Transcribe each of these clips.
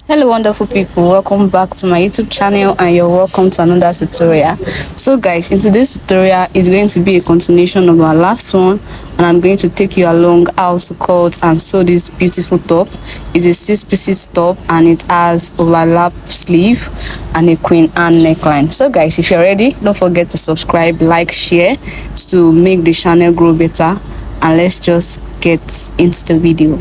Hello wonderful people, welcome back to my YouTube channel and you're welcome to another tutorial. So guys, in today's tutorial is going to be a continuation of our last one, and I'm going to take you along how to cut and sew this beautiful top. It's a 6 pieces top and it has overlap sleeve and a Queen Ann neckline. So guys, if you're ready, don't forget to subscribe, like, share to make the channel grow better, and let's just get into the video.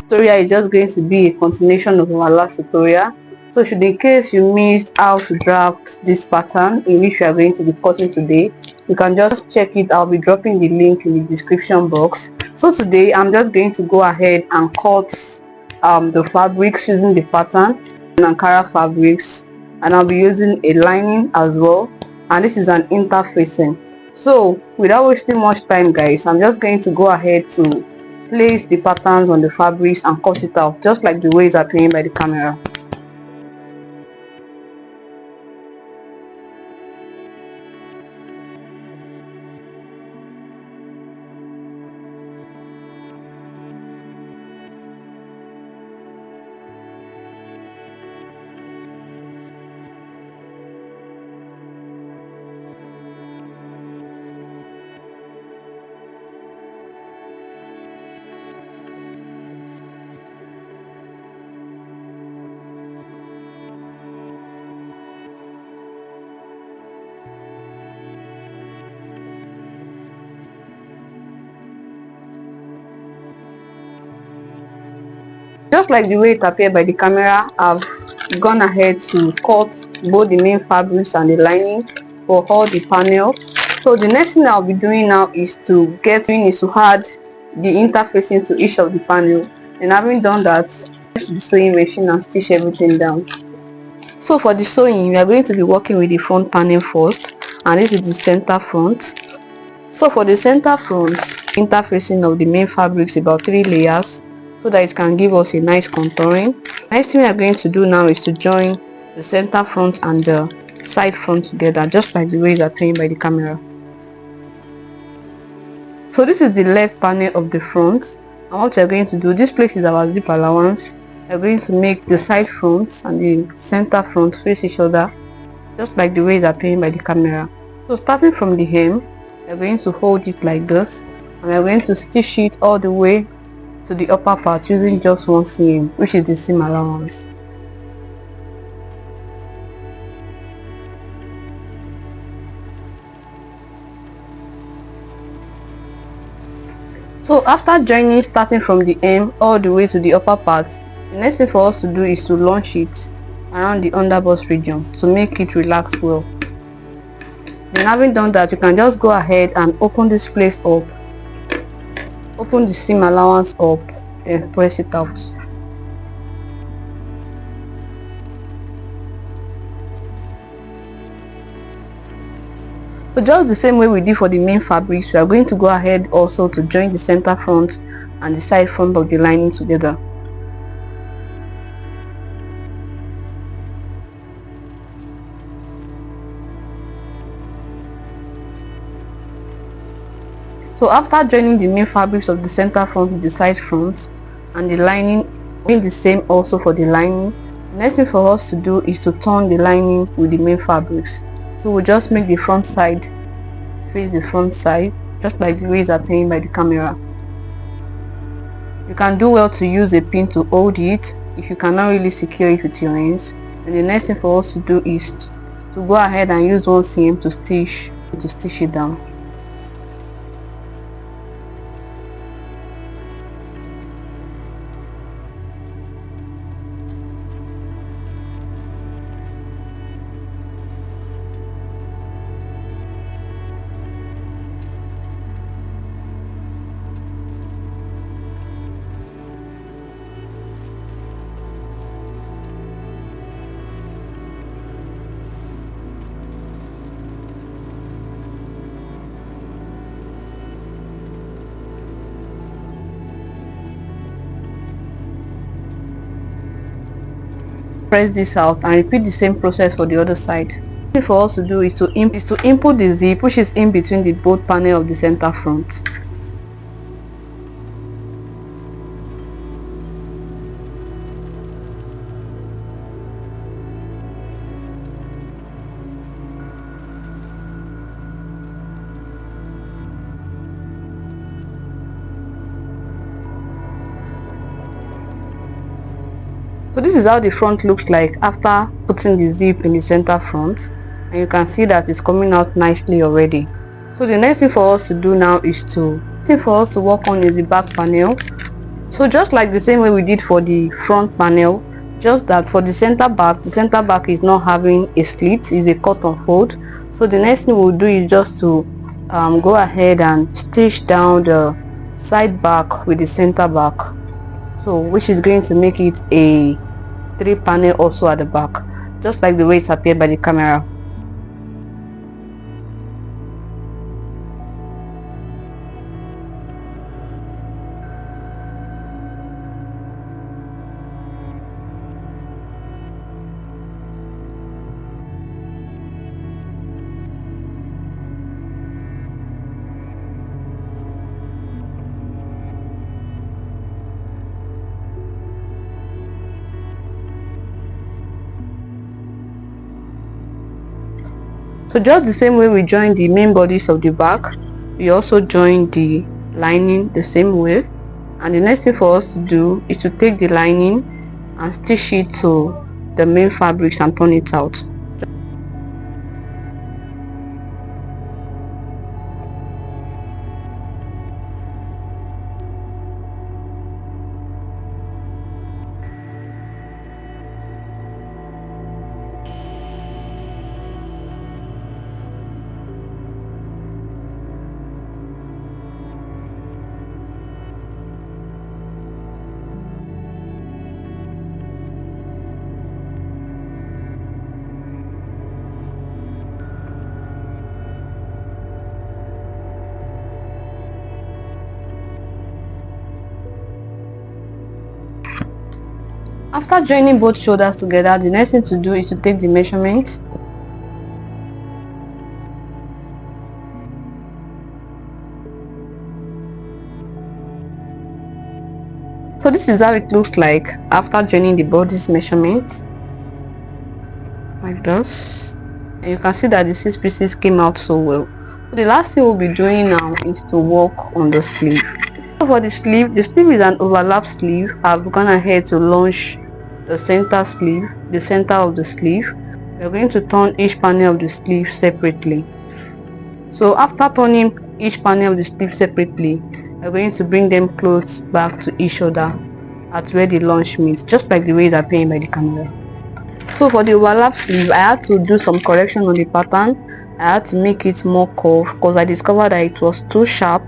Tutorial is just going to be a continuation of our last tutorial. So should in case you missed how to draft this pattern in which we are going to be cutting today, you can just check it. I'll be dropping the link in the description box. So today I'm just going to go ahead and cut the fabrics using the pattern and Ankara fabrics, and I'll be using a lining as well, and this is an interfacing. So without wasting much time guys, I'm just going to go ahead to place the patterns on the fabrics and cut it out just like the way it's appearing by the camera. Just like the way it appeared by the camera, I've gone ahead to cut both the main fabrics and the lining for all the panel. So the next thing I'll be doing now is to add the interfacing to each of the panel, and having done that, use the sewing machine and stitch everything down. So for the sewing, we are going to be working with the front panel first, and this is the center front. So for the center front, interfacing of the main fabrics about 3 layers, so that it can give us a nice contouring. Next thing we are going to do now is to join the center front and the side front together, just like the way it's appearing by the camera. So this is the left panel of the front, and what we are going to do, this place is our zip allowance. We are going to make the side front and the center front face each other, just like the way it's appearing by the camera. So starting from the hem, we are going to hold it like this, and we are going to stitch it all the way to the upper part using just one seam, which is the seam allowance. So after joining, starting from the hem all the way to the upper part, the next thing for us to do is to launch it around the underbust region to make it relax well. Then having done that, you can just go ahead and open this place up, open the seam allowance up, and press it out. So just the same way we did for the main fabrics, we are going to go ahead also to join the center front and the side front of the lining together. So after joining the main fabrics of the center front with the side front and the lining, doing the same also for the lining, the next thing for us to do is to turn the lining with the main fabrics. So we'll just make the front side face the front side, just like the way it's appearing by the camera. You can do well to use a pin to hold it if you cannot really secure it with your hands. And the next thing for us to do is to go ahead and use one seam to stitch it down. Press this out and repeat the same process for the other side. The thing for us to do is to input the zip, which is in between the both panel of the center front. So this is how the front looks like after putting the zip in the center front, and you can see that it's coming out nicely already. So the next thing for us to do now is to work on is the back panel. So just like the same way we did for the front panel, just that for the center back is not having a slit, is a cut and fold. So the next thing we'll do is just to go ahead and stitch down the side back with the center back, so which is going to make it a 3 panel also at the back, just like the way it appeared by the camera. So just the same way we join the main bodies of the back, we also join the lining the same way. And the next thing for us to do is to take the lining and stitch it to the main fabrics and turn it out. After joining both shoulders together, the next thing to do is to take the measurements. So this is how it looks like after joining the body's measurements, like this. And you can see that the 6 pieces came out so well. So the last thing we'll be doing now is to work on the sleeve. So for the sleeve is an overlap sleeve. I've gone ahead to launch the center sleeve, the center of the sleeve. We're going to turn each panel of the sleeve separately. So after turning each panel of the sleeve separately, we're going to bring them close back to each other at where the launch meets, just like the way it's appearing by the camera. So for the overlap sleeve, I had to do some correction on the pattern. I had to make it more curved because I discovered that it was too sharp,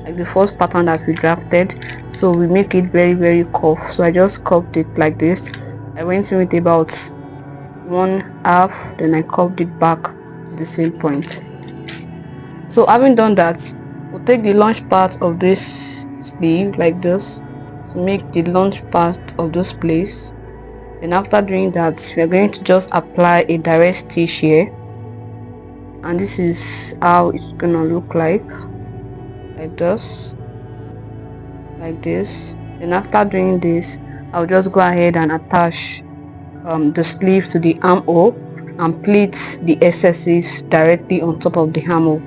like the first pattern that we drafted. So we make it very curved. So I just curved it like this. I went in with about 1/2, then I curved it back to the same point. So having done that, we'll take the launch part of this sleeve like this to make the launch part of this place. And after doing that, we're going to just apply a direct stitch here, and this is how it's gonna look like this, like this. Then after doing this, I'll just go ahead and attach the sleeve to the armhole and pleat the excesses directly on top of the armhole.